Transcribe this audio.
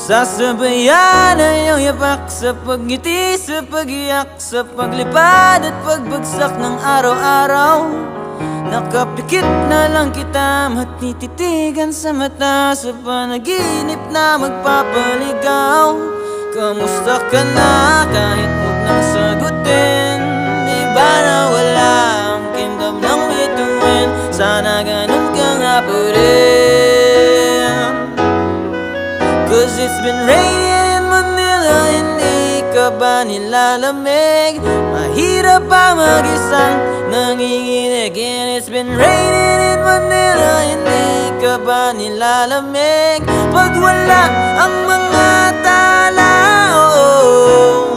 Sasabayan ang iyong yapak sa pagngiti, sa pag-iyak, sa paglipad at pagbagsak ng araw-araw. Nakapikit na lang kita, matititigan sa mata, sa panaginip na magpapaligaw. Kamusta ka na kahit huwag nang sagutin? Di ba na wala ang kingdom ng bituin? Sana ganun ka nga pa rin. Cause it's been raining in Manila, hindi ka ba nilalamig? Mahirap pa mag-isang nanginginig. And it's been raining in Manila, hindi ka ba nilalamig? Pag wala ang mga tala, oh, oh.